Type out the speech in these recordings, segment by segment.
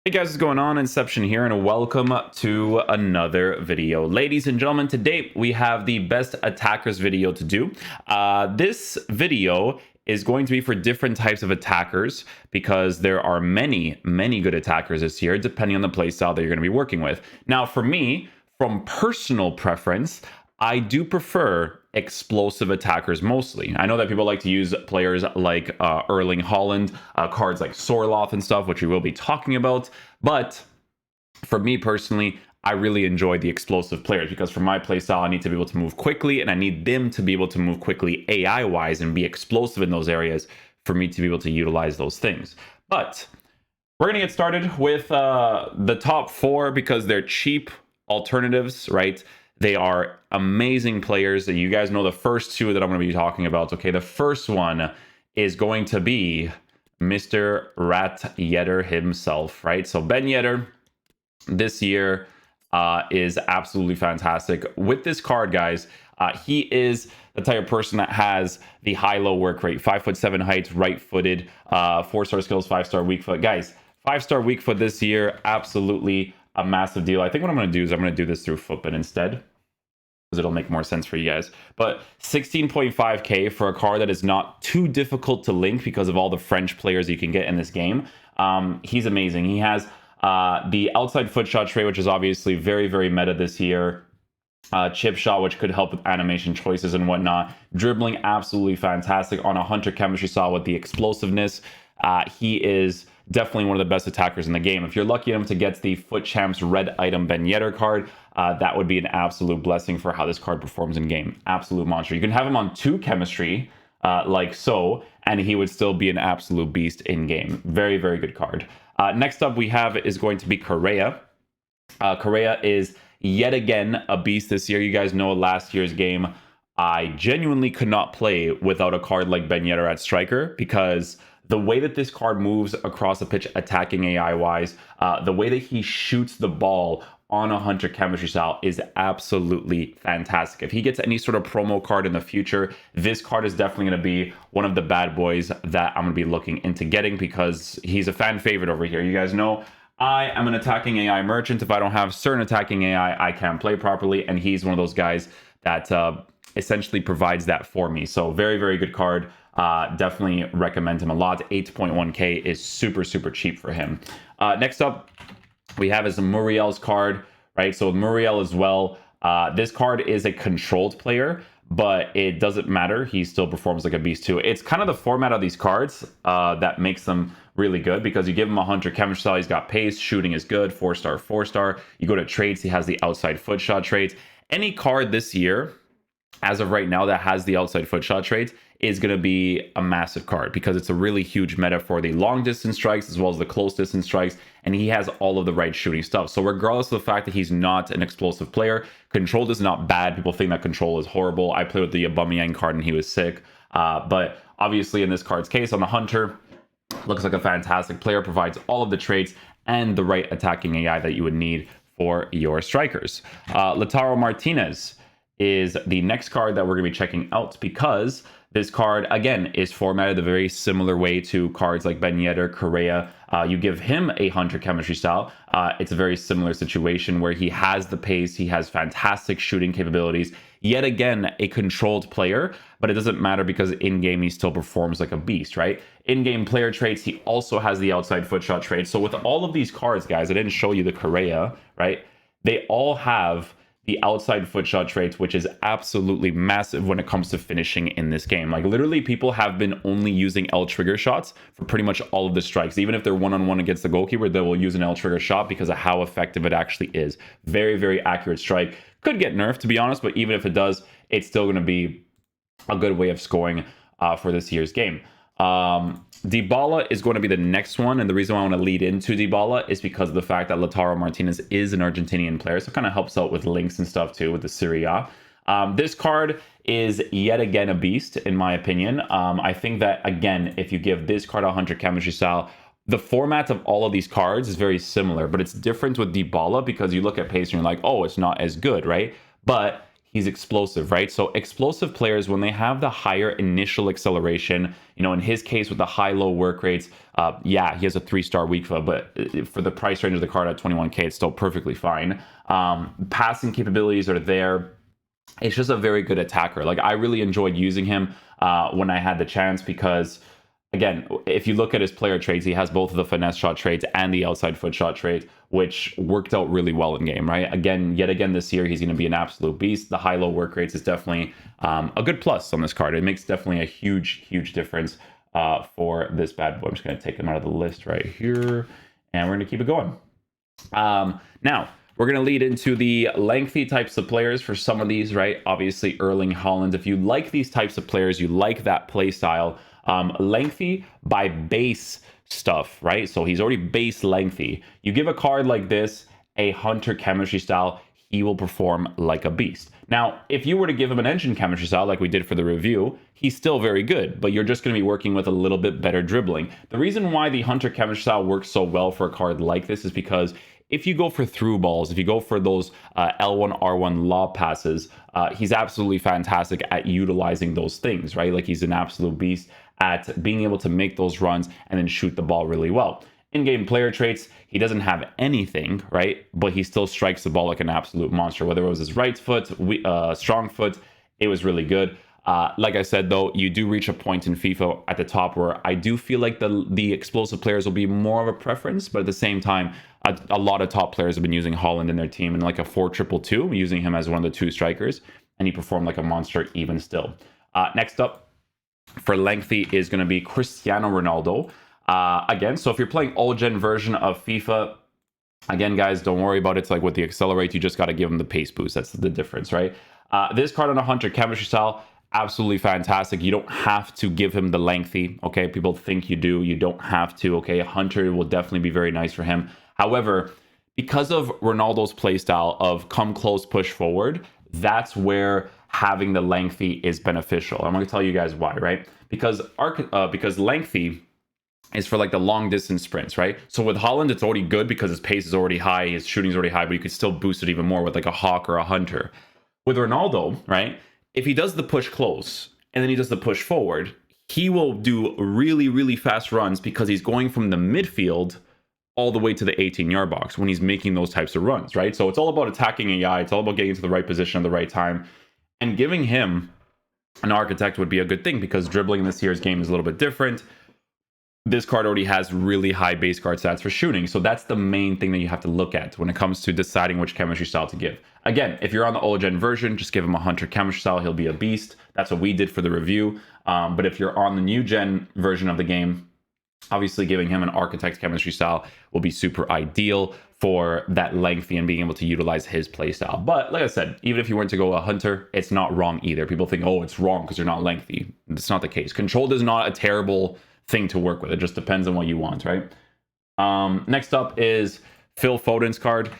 Hey guys, what's going on? Inception here, and welcome to another video. Ladies and gentlemen, today we have the best attackers video to do. This video is going to be for different types of attackers because there are many good attackers this year, depending on the playstyle that you're going to be working with. Now, for me, from personal preference, I do prefer explosive attackers mostly. I know that people like to use players like Erling Haaland, cards like Sorloth and stuff, which we will be talking about. But for me personally, I really enjoy the explosive players because for my playstyle, I need to be able to move quickly and I need them to be able to move quickly AI-wise and be explosive in those areas for me to be able to utilize those things. But we're going to get started with the top four because they're cheap alternatives, right? They are amazing players. You guys know the first two that I'm going to be talking about. Okay, the first one is going to be Mr. Rat Yetter himself, right? So Ben Yedder this year is absolutely fantastic. With this card, guys, he is the type of person that has the high-low work rate, 5'7" height, right-footed, 4-star skills, 5-star weak foot. Guys, 5-star weak foot this year, absolutely a massive deal. I think what I'm going to do is I'm going to do this through Footbin instead, because it'll make more sense for you guys. But 16.5k for a card that is not too difficult to link because of all the French players you can get in this game. He's amazing. He has the outside foot shot trait, which is obviously very meta this year. Chip shot, which could help with animation choices and whatnot. Dribbling, absolutely fantastic. On a Hunter chemistry style with the explosiveness, he is definitely one of the best attackers in the game. If you're lucky enough to get the Foot Champs red item Ben Yedder card, that would be an absolute blessing for how this card performs in game. Absolute monster. You can have him on 2 chemistry, like so, and he would still be an absolute beast in game. Very good card. Next up we have is going to be Correa. Correa is yet again a beast this year. You guys know last year's game, I genuinely could not play without a card like Ben Yedder at striker because the way that this card moves across the pitch, attacking AI-wise, the way that he shoots the ball on a Hunter chemistry style is absolutely fantastic. If he gets any sort of promo card in the future, this card is definitely going to be one of the bad boys that I'm going to be looking into getting because he's a fan favorite over here. You guys know I am an attacking AI merchant. If I don't have certain attacking AI, I can't play properly, and he's one of those guys that essentially provides that for me. So very good card. Definitely recommend him a lot. 8.1k is super cheap for him. Next up we have is Muriel's card, right? So Muriel as well, this card is a controlled player, but it doesn't matter. He still performs like a beast too. It's kind of the format of these cards that makes them really good because you give him a Hunter chemistry style, he's got pace, shooting is good, 4-star. You go to traits, he has the outside foot shot traits. Any card this year as of right now that has the outside foot shot trait is going to be a massive card because it's a really huge meta for the long distance strikes as well as the close distance strikes, and he has all of the right shooting stuff. So regardless of the fact that he's not an explosive player, control is not bad. People think that control is horrible. I played with the Aubameyang card and he was sick, but obviously in this card's case on the Hunter, looks like a fantastic player, provides all of the traits and the right attacking AI that you would need for your strikers. Lautaro Martinez is the next card that we're going to be checking out because this card, again, is formatted a very similar way to cards like Ben Yedder, Correa. You give him a Hunter chemistry style. It's a very similar situation where he has the pace, he has fantastic shooting capabilities. Yet again, a controlled player, but it doesn't matter because in-game he still performs like a beast, right? In-game player traits, he also has the outside foot shot trait. So with all of these cards, guys, I didn't show you the Correa, right? They all have the outside foot shot traits, which is absolutely massive when it comes to finishing in this game. Like literally people have been only using L trigger shots for pretty much all of the strikes. Even if they're one-on-one against the goalkeeper, they will use an L trigger shot because of how effective it actually is. Very accurate strike. Could get nerfed to be honest, but even if it does, it's still going to be a good way of scoring for this year's game. Dybala is going to be the next one, and the reason why I want to lead into Dybala is because of the fact that Lautaro Martinez is an Argentinian player, so it kind of helps out with links and stuff too with the Serie A. This card is yet again a beast in my opinion. I think that again, if you give this card a Hunter chemistry style, the format of all of these cards is very similar, but it's different with Dybala because you look at pace and you're like, oh, it's not as good, right? But he's explosive, right? So explosive players, when they have the higher initial acceleration, you know, in his case with the high-low work rates, yeah, he has a 3-star weak foot, but for the price range of the card at 21k, it's still perfectly fine. Passing capabilities are there. It's just a very good attacker. Like, I really enjoyed using him when I had the chance because, again, if you look at his player traits, he has both of the finesse shot traits and the outside foot shot trait, which worked out really well in game, right? Yet again this year, he's going to be an absolute beast. The high-low work rates is definitely a good plus on this card. It makes definitely a huge difference for this bad boy. I'm just going to take him out of the list right here, and we're going to keep it going. Now, we're going to lead into the lengthy types of players for some of these, right? Obviously, Erling Haaland. If you like these types of players, you like that play style, lengthy by base stuff, right? So he's already base lengthy. You give a card like this a hunter chemistry style, he will perform like a beast. Now, if you were to give him an engine chemistry style like we did for the review, he's still very good, but you're just going to be working with a little bit better dribbling. The reason why the hunter chemistry style works so well for a card like this is because if you go for through balls, if you go for those L1, R1 lob passes, he's absolutely fantastic at utilizing those things, right? Like, he's an absolute beast at being able to make those runs and then shoot the ball really well. In-game player traits, he doesn't have anything, right? But he still strikes the ball like an absolute monster. Whether it was his right foot, strong foot, it was really good. Like I said, though, you do reach a point in FIFA at the top where I do feel like the explosive players will be more of a preference, but at the same time, a lot of top players have been using Haaland in their team in like a 4-2-2, using him as one of the 2 strikers, and he performed like a monster even still. Next up for lengthy is going to be Cristiano Ronaldo. Again, so if you're playing old-gen version of FIFA, again, guys, don't worry about it. It's like with the accelerate, you just got to give him the pace boost. That's the difference, right? This card on a hunter chemistry style, absolutely fantastic. You don't have to give him the lengthy, okay? People think you do. You don't have to, okay? A hunter will definitely be very nice for him. However, because of Ronaldo's playstyle of come close, push forward, that's where having the lengthy is beneficial. I'm going to tell you guys why, right? Because lengthy is for like the long distance sprints, right? So with Haaland, it's already good because his pace is already high, his shooting is already high, but you could still boost it even more with like a hawk or a hunter. With Ronaldo, right? If he does the push close and then he does the push forward, he will do really fast runs because he's going from the midfield all the way to the 18-yard box when he's making those types of runs, right? So it's all about attacking AI. It's all about getting to the right position at the right time. And giving him an architect would be a good thing because dribbling in this year's game is a little bit different. This card already has really high base card stats for shooting. So that's the main thing that you have to look at when it comes to deciding which chemistry style to give. Again, if you're on the old gen version, just give him a hunter chemistry style. He'll be a beast. That's what we did for the review. But if you're on the new gen version of the game, obviously giving him an architect chemistry style will be super ideal for that lengthy and being able to utilize his play style. But like I said, even if you weren't to go a hunter, it's not wrong either. People think, oh, it's wrong because you're not lengthy. That's not the case. Controlled is not a terrible thing to work with. It just depends on what you want, right? Next up is Phil Foden's card.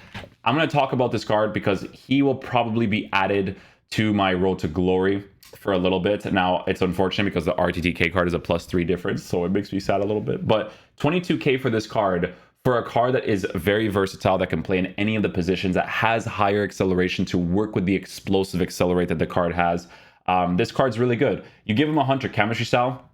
I'm going to talk about this card because he will probably be added to my Road to Glory for a little bit. Now, it's unfortunate because the RTTK card is a +3 difference, so it makes me sad a little bit. But 22k for this card, for a card that is very versatile, that can play in any of the positions, that has higher acceleration to work with the explosive accelerate that the card has. This card's really good. You give him a hunter chemistry style,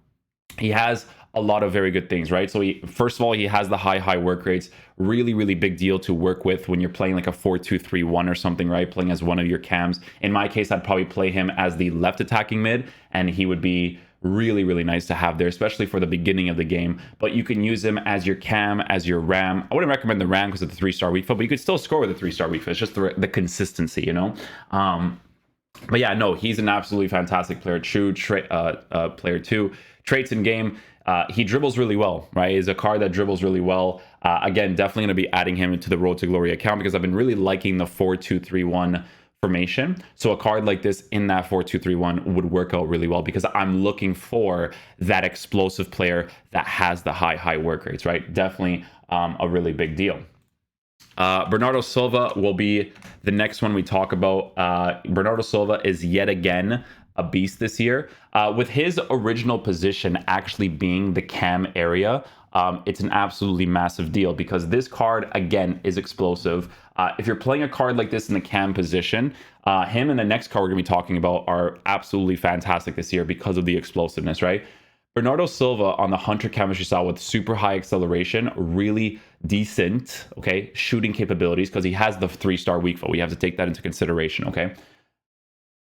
he has a lot of very good things, right? So first of all, he has the high work rates. Really big deal to work with when you're playing like a 4-2-3-1 or something, right? Playing as one of your cams. In my case, I'd probably play him as the left attacking mid, and he would be really nice to have there, especially for the beginning of the game. But you can use him as your cam, as your ram. I wouldn't recommend the ram because of the 3-star weak foot, but you could still score with a 3-star weak foot. It's just the consistency, you know? But yeah, no, he's an absolutely fantastic player. Player 2. Traits in game. He dribbles really well, right? He's a card that dribbles really well. Again, definitely going to be adding him into the Road to Glory account because I've been really liking the 4-2-3-1 formation. So a card like this in that 4-2-3-1 would work out really well because I'm looking for that explosive player that has the high work rates, right? Definitely a really big deal. Bernardo Silva will be the next one we talk about. Bernardo Silva is yet again a beast this year, with his original position actually being the cam area it's an absolutely massive deal because this card, again, is explosive. If you're playing a card like this in the cam position, him and the next card we're going to be talking about are absolutely fantastic this year because of the explosiveness, right? Bernardo Silva on the Hunter chemistry style with super high acceleration, really decent, okay, shooting capabilities because he has the 3-star weak foot. We have to take that into consideration, okay?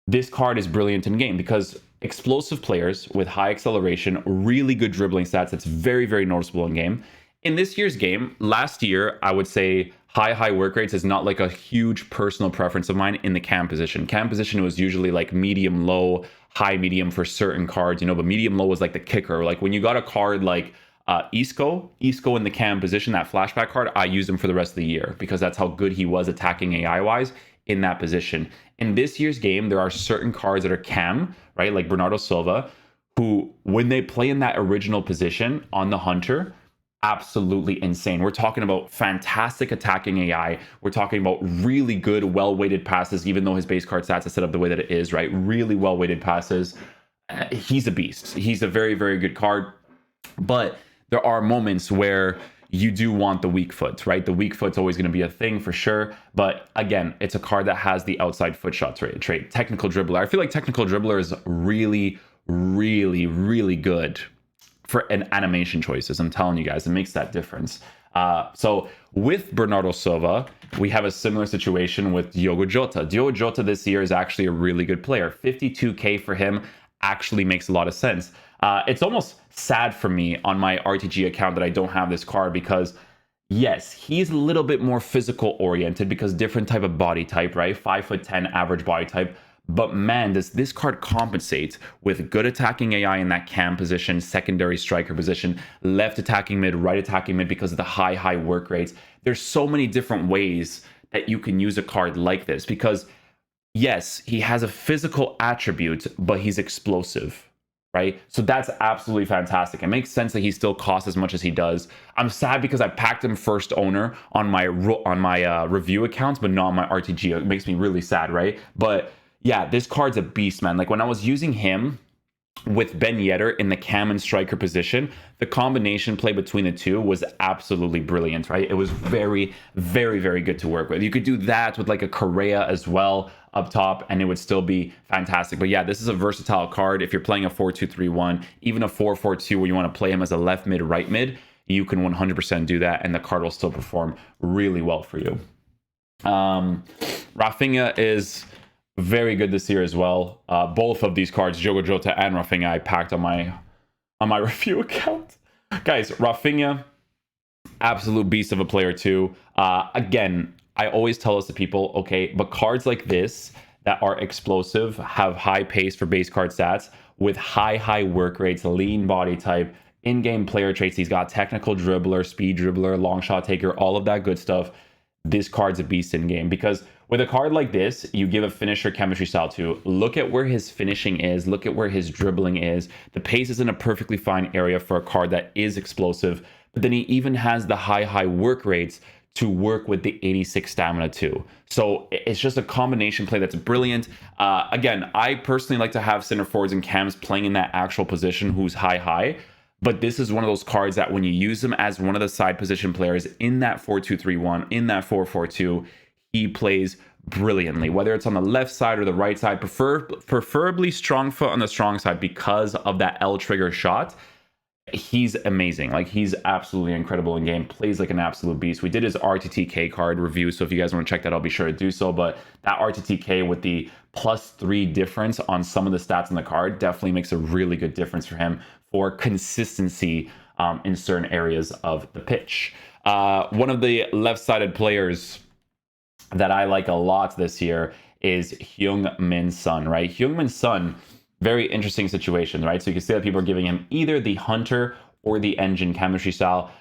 This card is brilliant in game because explosive players with high acceleration, really good dribbling stats, that's very, very noticeable in game. In this year's game, last year, I would say high work rates is not like a huge personal preference of mine in the cam position. Cam position was usually like medium, low, high, medium for certain cards, you know, but medium, low was like the kicker. Like when you got a card like Isco in the cam position, that flashback card, I used him for the rest of the year because that's how good he was attacking AI-wise in that position. In this year's game, there are certain cards that are cam, right? Like Bernardo Silva, who, when they play in that original position on the Hunter, absolutely insane. We're talking about fantastic attacking AI. We're talking about really good, well-weighted passes, even though his base card stats are set up the way that it is, right? Really well-weighted passes. He's a beast. He's a very, very good card. But there are moments where you do want the weak foot, right? The weak foot's always going to be a thing for sure. But again, it's a card that has the outside foot shot trait. Technical dribbler. I feel like technical dribbler is really, really, really good for an animation choices. I'm telling you guys, it makes that difference. So with Bernardo Silva, we have a similar situation with Diogo Jota. Diogo Jota this year is actually a really good player. 52K for him actually makes a lot of sense. It's almost sad for me on my RTG account that I don't have this card because yes, he's a little bit more physical oriented because different type of body type, right? 5'10" average body type. But man, does this card compensate with good attacking AI in that cam position, secondary striker position, left attacking mid, right attacking mid because of the high work rates. There's so many different ways that you can use a card like this because yes, he has a physical attribute, but he's explosive. Right? So that's absolutely fantastic. It makes sense that he still costs as much as he does. I'm sad because I packed him first owner on my review accounts, but not on my RTG. It makes me really sad, right? But yeah, this card's a beast, man. Like when I was using him with Ben Yedder in the cam and striker position, the combination play between the two was absolutely brilliant, right? It was very, very, very good to work with. You could do that with like a Correa as well up top and it would still be fantastic. But yeah, this is a versatile card. If you're playing a 4-2-3-1, even a 4-4-2 where you want to play him as a left mid, right mid, you can 100% do that and the card will still perform really well for you. Rafinha is very good this year as well. Both of these cards, Diogo Jota and Rafinha, I packed on my review account. Guys, Rafinha, absolute beast of a player too. Again, I always tell this to people, okay, but cards like this that are explosive, have high pace for base card stats, with high work rates, lean body type, in-game player traits. He's got technical dribbler, speed dribbler, long shot taker, all of that good stuff. This card's a beast in game because with a card like this, you give a finisher chemistry style to. Look at where his finishing is. Look at where his dribbling is. The pace is in a perfectly fine area for a card that is explosive. But then he even has the high work rates to work with the 86 stamina too. So it's just a combination play that's brilliant. Again, I personally like to have center forwards and cams playing in that actual position who's high. But this is one of those cards that when you use him as one of the side position players in that 4-2-3-1, in that 4-4-2, he plays brilliantly, whether it's on the left side or the right side, preferably strong foot on the strong side because of that L trigger shot. He's amazing. Like he's absolutely incredible in game, plays like an absolute beast. We did his RTTK card review, so if you guys want to check that, I'll be sure to do so. But that RTTK with the +3 difference on some of the stats in the card definitely makes a really good difference for him for consistency in certain areas of the pitch. One of the left-sided players that I like a lot this year is Heung-min Son, right? Heung-min Son, very interesting situation, right? So you can see that people are giving him either the Hunter or the Engine chemistry style.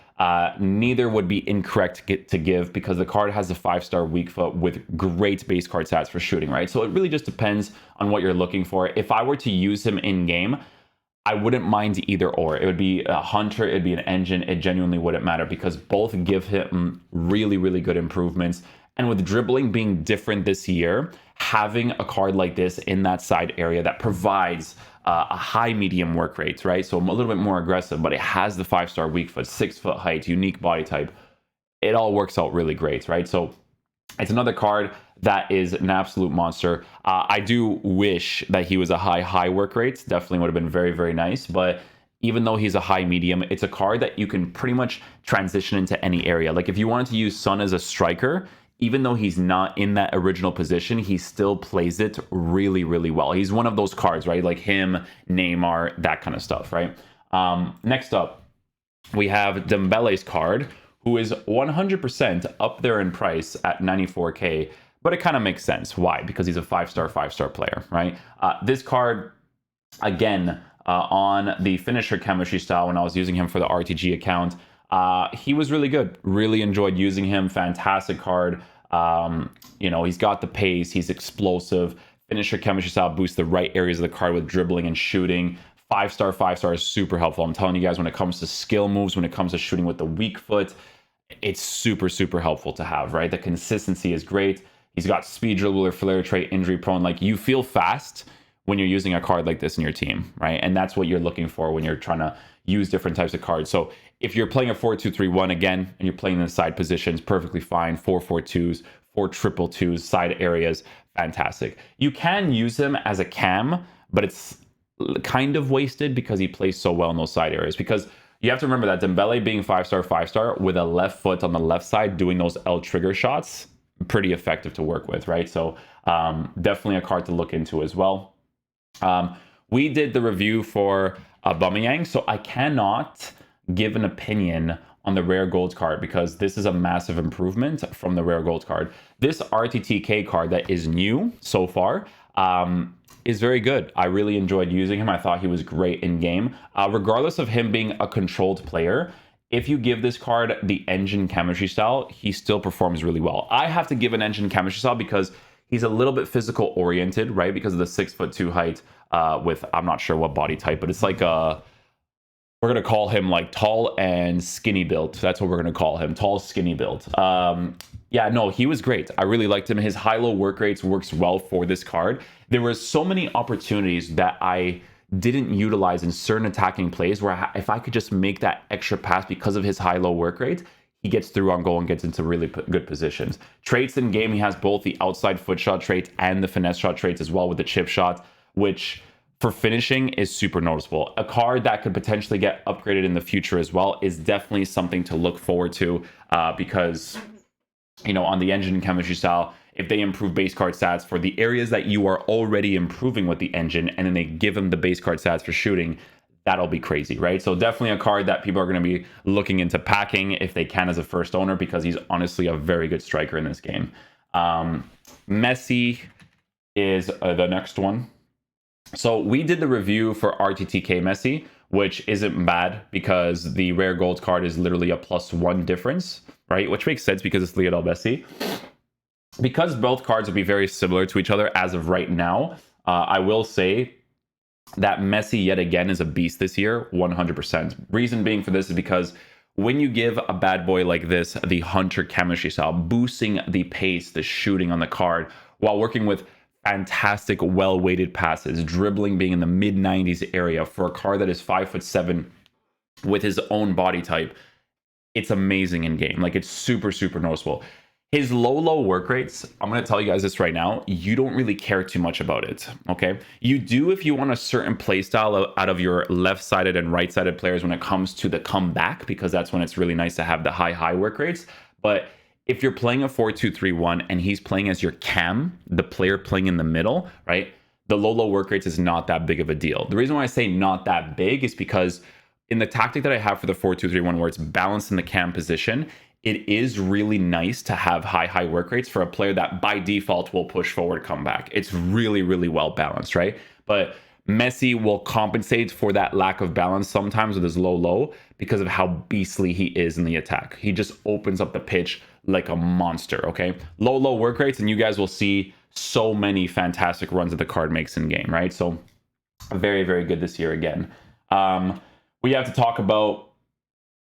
Neither would be incorrect to give because the card has a 5-star weak foot with great base card stats for shooting, right? So it really just depends on what you're looking for. If I were to use him in game, I wouldn't mind either or. It would be a Hunter, it'd be an Engine. It genuinely wouldn't matter because both give him really good improvements. And with dribbling being different this year, having a card like this in that side area that provides a high medium work rate, right? So I'm a little bit more aggressive, but it has the 5-star weak foot, 6-foot height, unique body type. It all works out really great, right? So it's another card that is an absolute monster. I do wish that he was a high work rate. Definitely would have been very, very nice. But even though he's a high medium, it's a card that you can pretty much transition into any area. Like if you wanted to use Son as a striker, even though he's not in that original position, he still plays it really, really well. He's one of those cards, right? Like him, Neymar, that kind of stuff, right? Next up, we have Dembele's card, who is 100% up there in price at 94K, but it kind of makes sense. Why? Because he's a 5-star player, right? This card, again, on the finisher chemistry style, when I was using him for the RTG account, he was really good. Really enjoyed using him. Fantastic card. You know, he's got the pace. He's explosive. Finisher chemistry style boosts the right areas of the card with dribbling and shooting. 5-star is super helpful. I'm telling you guys, when it comes to skill moves, when it comes to shooting with the weak foot, it's super helpful to have, right? The consistency is great. He's got speed, dribbler, flare trait, injury prone. Like, you feel fast when you're using a card like this in your team, right? And that's what you're looking for when you're trying to use different types of cards. So if you're playing a 4-2-3-1 again, and you're playing in the side positions, perfectly fine. 4-4-2s, 4-2-2s, side areas, fantastic. You can use him as a cam, but it's kind of wasted because he plays so well in those side areas. Because you have to remember that Dembele being 5-star with a left foot on the left side doing those L trigger shots, pretty effective to work with, right? So definitely a card to look into as well. We did the review for Aubameyang, so I cannot give an opinion on the rare gold card because this is a massive improvement from the rare gold card. This RTTK card that is new so far is very good. I really enjoyed using him. I thought he was great in game. Regardless of him being a controlled player, if you give this card the engine chemistry style, he still performs really well. I have to give an engine chemistry style because he's a little bit physical oriented, right? Because of the 6'2" height with, I'm not sure what body type, but it's like a, we're going to call him like tall and skinny built. That's what we're going to call him. Tall, skinny built. Yeah, no, he was great. I really liked him. His high-low work rates works well for this card. There were so many opportunities that I didn't utilize in certain attacking plays where if I could just make that extra pass because of his high-low work rate, he gets through on goal and gets into really good positions. Traits in game, he has both the outside foot shot traits and the finesse shot traits as well with the chip shot, which for finishing is super noticeable. A card that could potentially get upgraded in the future as well is definitely something to look forward to because, you know, on the engine chemistry style, if they improve base card stats for the areas that you are already improving with the engine, and then they give him the base card stats for shooting, that'll be crazy, right? So definitely a card that people are going to be looking into packing if they can as a first owner, because he's honestly a very good striker in this game. Messi is the next one. So we did the review for RTTK Messi, which isn't bad because the rare gold card is literally a +1 difference, right? Which makes sense because it's Lionel Messi. Because both cards will be very similar to each other as of right now, I will say that Messi yet again is a beast this year, 100%. Reason being for this is because when you give a bad boy like this the hunter chemistry style, boosting the pace, the shooting on the card, while working with fantastic well-weighted passes, dribbling being in the mid-90s area for a card that is 5'7" with his own body type, it's amazing in game. Like, it's super noticeable. His low work rates, I'm going to tell you guys this right now, you don't really care too much about it, okay? You do if you want a certain play style out of your left-sided and right-sided players when it comes to the comeback, because that's when it's really nice to have the high work rates. But if you're playing a 4-2-3-1 and he's playing as your cam, the player playing in the middle, right? The low work rates is not that big of a deal. The reason why I say not that big is because in the tactic that I have for the 4-2-3-1 where it's balanced in the cam position, it is really nice to have high work rates for a player that by default will push forward comeback. It's really well balanced, right? But Messi will compensate for that lack of balance sometimes with his low because of how beastly he is in the attack. He just opens up the pitch like a monster, okay? Low work rates, and you guys will see so many fantastic runs that the card makes in game, right? So very good this year again. We have to talk about,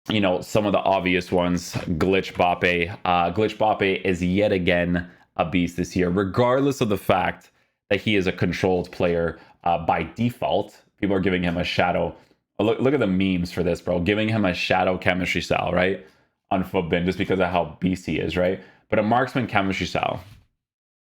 you know, some of the obvious ones. Glitch Mbappe. Glitch Mbappe is yet again a beast this year, regardless of the fact that he is a controlled player by default, People are giving him a shadow. Oh, look at the memes for this, bro. Giving him a shadow chemistry style, right? On Footbin, just because of how beast he is, right? But a marksman chemistry style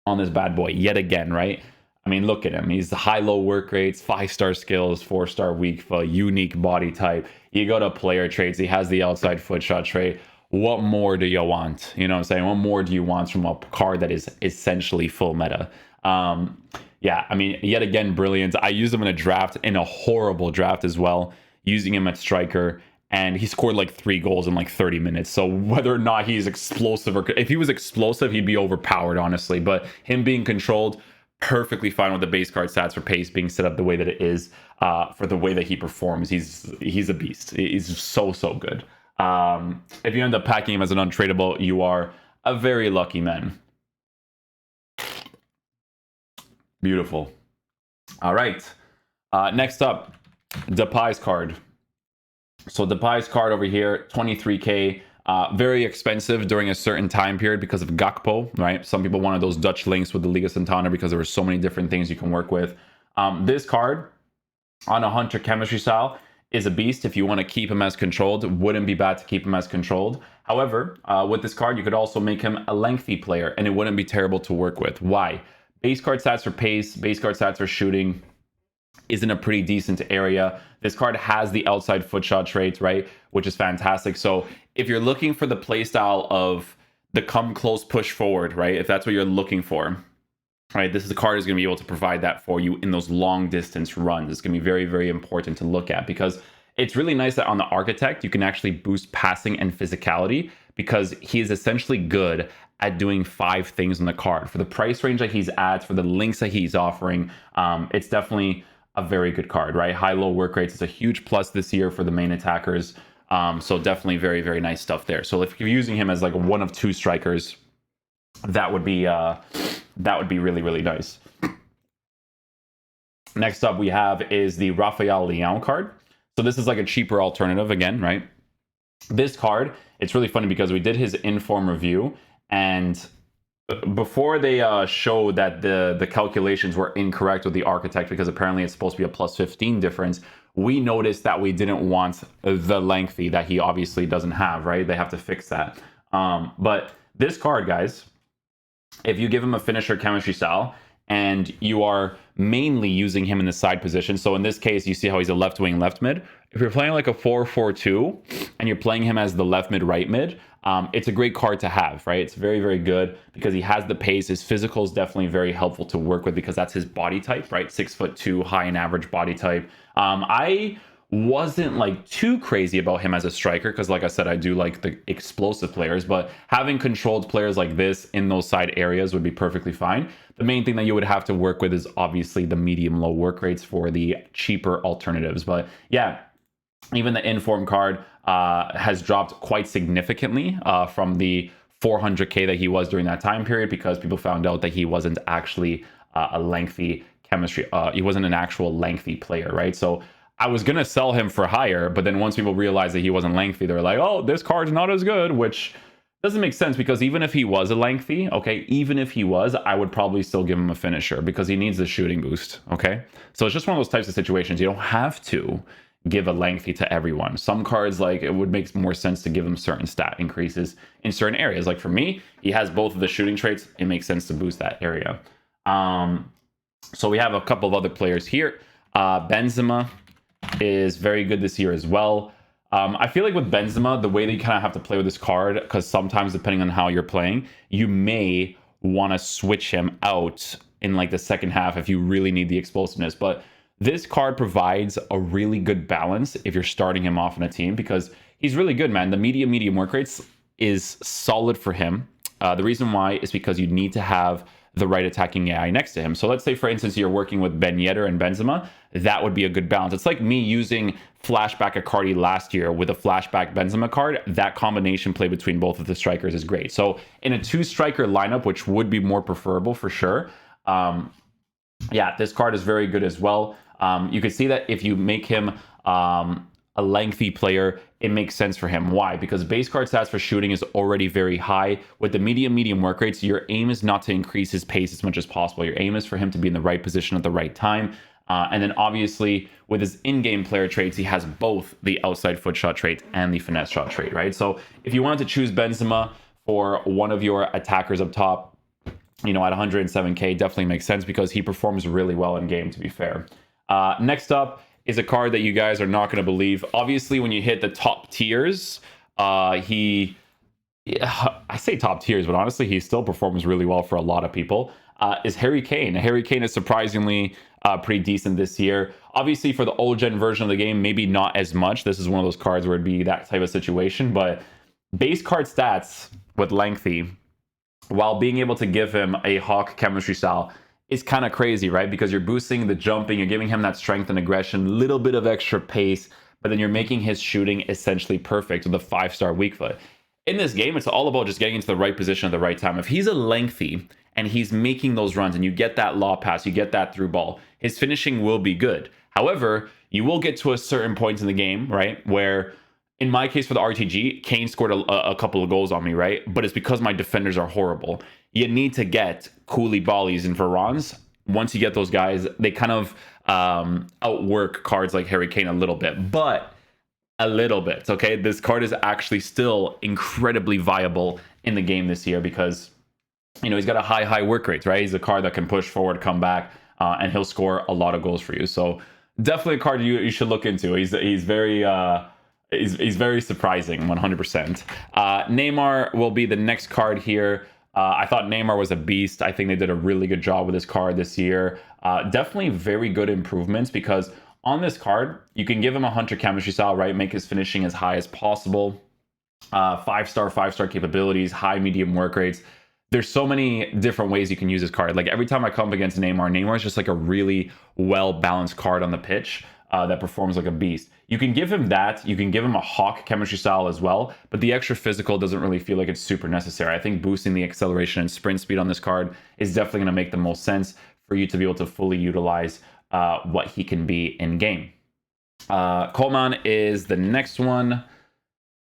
on this bad boy yet again, right? I mean, look at him. He's high-low work rates, 5-star skills, 4-star weak foot, unique body type. You go to player traits, he has the outside foot shot trait. What more do you want? You know what I'm saying? What more do you want from a card that is essentially full meta? Yeah, I mean, yet again, brilliant. I used him in a draft, in a horrible draft as well, using him at striker, and he scored like 3 goals in like 30 minutes. So whether or not he's explosive, or if he was explosive, he'd be overpowered, honestly. But him being controlled, perfectly fine with the base card stats for pace being set up the way that it is, for the way that he performs. He's a beast. He's so good. If you end up packing him as an untradeable, you are a very lucky man. Beautiful. All right. Next up, Depay's card. So Depay's card over here, 23k. Very expensive during a certain time period because of Gakpo, right? Some people wanted those Dutch links with the Liga Santana because there were so many different things you can work with. This card on a Hunter chemistry style is a beast. If you want to keep him as controlled, it wouldn't be bad to keep him as controlled. However, with this card, you could also make him a lengthy player, and it wouldn't be terrible to work with. Why? Base card stats for pace, base card stats for shooting is in a pretty decent area. This card has the outside foot shot trait, right? Which is fantastic. So if you're looking for the playstyle of the come close push forward, right? If that's what you're looking for, right? This is the card is going to be able to provide that for you in those long distance runs. It's going to be very, very important to look at because it's really nice that on the Architect, you can actually boost passing and physicality because he is essentially good at doing 5 things on the card. For the price range that he's at, for the links that he's offering, it's definitely a very good card, right? High-low work rates is a huge plus this year for the main attackers. So definitely very, very nice stuff there. So if you're using him as like one of 2 strikers, that would be really, really nice. Next up we have is the Rafael Leão card. So this is like a cheaper alternative again, right? This card, it's really funny because we did his inform review, and before they showed that the calculations were incorrect with the Architect, because apparently it's supposed to be a plus 15 difference, we noticed that we didn't want the lengthy that he obviously doesn't have, right? They have to fix that. But this card, guys, if you give him a finisher chemistry style and you are mainly using him in the side position, so in this case, you see how he's a left wing, left mid. If you're playing like a 4-4-2 and you're playing him as the left mid, right mid, it's a great card to have, right? It's very, very good because he has the pace. His physical is definitely very helpful to work with because that's his body type, right? 6'2", high and average body type. I wasn't like too crazy about him as a striker because, like I said, I do like the explosive players, but having controlled players like this in those side areas would be perfectly fine. The main thing that you would have to work with is obviously the medium-low work rates for the cheaper alternatives. But yeah, even the inform card has dropped quite significantly from the 400k that he was during that time period because people found out that he wasn't actually a lengthy chemistry. He wasn't an actual lengthy player, right? So I was going to sell him for higher, but then once people realized that he wasn't lengthy, they were like, oh, this card's not as good, which doesn't make sense because even if he was a lengthy, okay, even if he was, I would probably still give him a finisher because he needs the shooting boost, okay? So it's just one of those types of situations. You don't have to give a lengthy to everyone. Some cards, like, it would make more sense to give them certain stat increases in certain areas. Like for me, he has both of the shooting traits. It makes sense to boost that area. So we have a couple of other players here. Benzema is very good this year as well. I feel like with Benzema, the way that you kind of have to play with this card, because sometimes depending on how you're playing, you may want to switch him out in like the second half if you really need the explosiveness. But this card provides a really good balance if you're starting him off in a team because he's really good, man. The medium work rates is solid for him. The reason why is because you need to have the right attacking AI next to him. So let's say, for instance, you're working with Ben Yedder and Benzema. That would be a good balance. It's like me using Flashback Icardi last year with a Flashback Benzema card. That combination play between both of the strikers is great. So in a 2-striker lineup, which would be more preferable for sure, yeah, this card is very good as well. You can see that if you make him a lengthy player, it makes sense for him. Why? Because base card stats for shooting is already very high. With the medium work rates, your aim is not to increase his pace as much as possible. Your aim is for him to be in the right position at the right time. And then obviously with his in-game player traits, he has both the outside foot shot trait and the finesse shot trait, right? So if you wanted to choose Benzema for one of your attackers up top, you know, at 107k, definitely makes sense because he performs really well in game, to be fair. Next up is a card that you guys are not going to believe. Obviously, when you hit the top tiers, I say top tiers, but honestly, he still performs really well for a lot of people, is Harry Kane. Harry Kane is surprisingly pretty decent this year. Obviously, for the old gen version of the game, maybe not as much. This is one of those cards where it'd be that type of situation, but base card stats with lengthy, while being able to give him a Hawk chemistry style, is kind of crazy, right? Because you're boosting the jumping, you're giving him that strength and aggression, little bit of extra pace, but then you're making his shooting essentially perfect with a 5-star weak foot. In this game, it's all about just getting into the right position at the right time. If he's a lengthy and he's making those runs and you get that law pass, you get that through ball, his finishing will be good. However, you will get to a certain point in the game, right, where in my case for the RTG, Kane scored a couple of goals on me, right? But it's because my defenders are horrible. You need to get Koulibaly's and Varans. Once you get those guys, they kind of outwork cards like Harry Kane a little bit, but a little bit, okay? This card is actually still incredibly viable in the game this year because, you know, he's got a high work rate, right? He's a card that can push forward, come back, and he'll score a lot of goals for you. So definitely a card you should look into. He's very... He's very surprising, 100%. Neymar will be the next card here. I thought Neymar was a beast. I think they did a really good job with this card this year. Definitely very good improvements because on this card, you can give him a hunter chemistry style, right? Make his finishing as high as possible. 5-star capabilities, high medium work rates. There's so many different ways you can use this card. Like every time I come up against Neymar is just like a really well-balanced card on the pitch. That performs like a beast. You can give him that. You can give him a Hawk chemistry style as well, but the extra physical doesn't really feel like it's super necessary. I think boosting the acceleration and sprint speed on this card is definitely going to make the most sense for you to be able to fully utilize what he can be in game. Coman is the next one.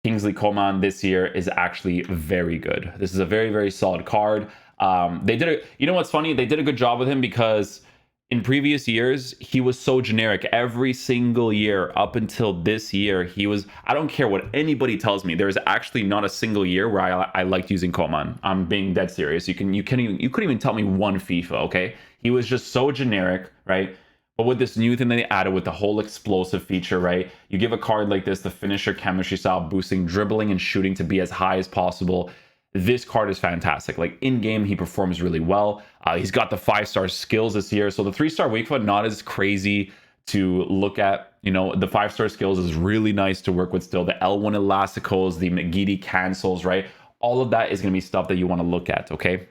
Kingsley Coman this year is actually very good. This is a very solid card. You know what's funny? They did a good job with him because in previous years, he was so generic. Every single year up until this year, he was, I don't care what anybody tells me, there is actually not a single year where I liked using Coman. I'm being dead serious. You couldn't even tell me one FIFA, okay? He was just so generic, right? But with this new thing that they added with the whole explosive feature, right? You give a card like this, the finisher chemistry style, boosting dribbling and shooting to be as high as possible. This card is fantastic. Like in game, he performs really well. He's got the 5-star skills this year. So the 3-star weak foot, not as crazy to look at. You know, the 5-star skills is really nice to work with still. The L1 elasticals, the McGeady cancels, right? All of that is going to be stuff that you want to look at, okay?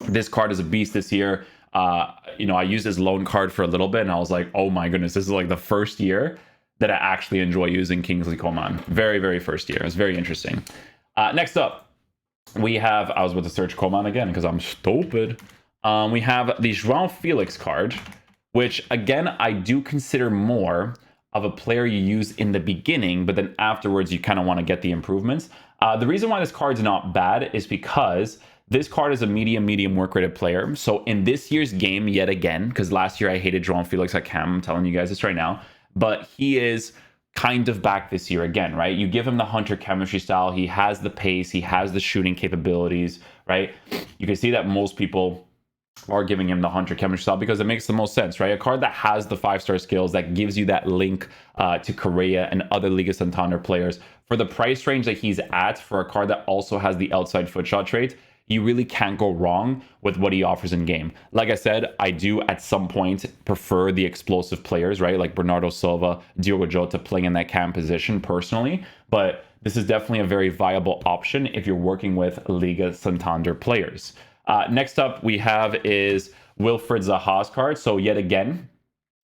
This card is a beast this year. You know, I used his loan card for a little bit and I was like, oh my goodness, this is like the first year that I actually enjoy using Kingsley Coman. Very first year. It's very interesting. Next up, we have, I was about to search Coman again because I'm stupid. We have the João Felix card, which again, I do consider more of a player you use in the beginning, but then afterwards you kind of want to get the improvements. The reason why this card's not bad is because this card is a medium work rated player. So in this year's game, yet again, because last year I hated João Felix at Cam, I'm telling you guys this right now, but he is kind of back this year again, right? You give him the hunter chemistry style, he has the pace, he has the shooting capabilities, right? You can see that most people are giving him the hunter chemistry style because it makes the most sense, right? A card that has the 5-star skills, that gives you that link to Correa and other Liga Santander players. For the price range that he's at, for a card that also has the outside foot shot trait, you really can't go wrong with what he offers in game. Like I said, I do at some point prefer the explosive players, right? Like Bernardo Silva, Diogo Jota playing in that cam position personally, but this is definitely a very viable option if you're working with Liga Santander players. Next up we have is Wilfried Zaha's card. So yet again,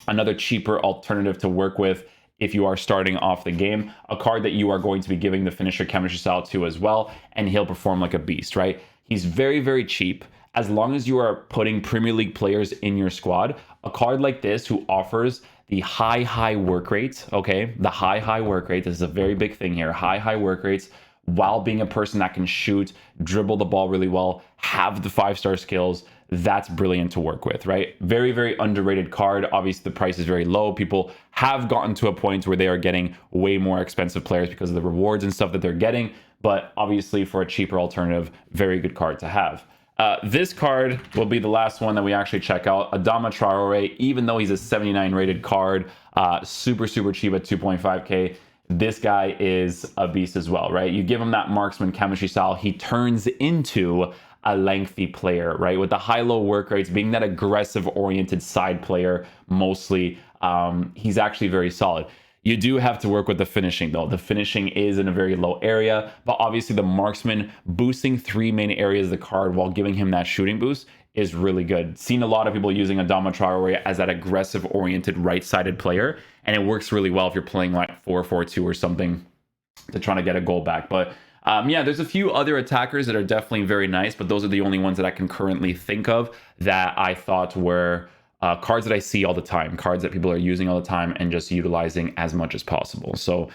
another cheaper alternative to work with if you are starting off the game, a card that you are going to be giving the finisher chemistry style to as well, and he'll perform like a beast, right? He's very cheap. As long as you are putting Premier League players in your squad, a card like this who offers the high work rates, okay? The high work rate, this is a very big thing here, high work rates, while being a person that can shoot, dribble the ball really well, have the 5-star skills, that's brilliant to work with, right? Very, very underrated card. Obviously, the price is very low. People have gotten to a point where they are getting way more expensive players because of the rewards and stuff that they're getting. But obviously, for a cheaper alternative, very good card to have. This card will be the last one that we actually check out. Adama Traore, even though he's a 79 rated card, super, super cheap at 2.5k. This guy is a beast as well, right? You give him that marksman chemistry style, he turns into a lengthy player, right? With the high-low work rates, being that aggressive-oriented side player mostly, he's actually very solid. You do have to work with the finishing, though. The finishing is in a very low area, but obviously the marksman boosting 3 main areas of the card while giving him that shooting boost is really good. Seen a lot of people using Adama Traore as that aggressive-oriented right-sided player, and it works really well if you're playing like 4-4-2 or something to try to get a goal back. But yeah, there's a few other attackers that are definitely very nice, but those are the only ones that I can currently think of that I thought were cards that I see all the time, cards that people are using all the time and just utilizing as much as possible. So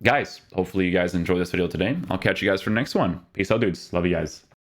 guys, hopefully you guys enjoy this video today. I'll catch you guys for the next one. Peace out, dudes. Love you guys.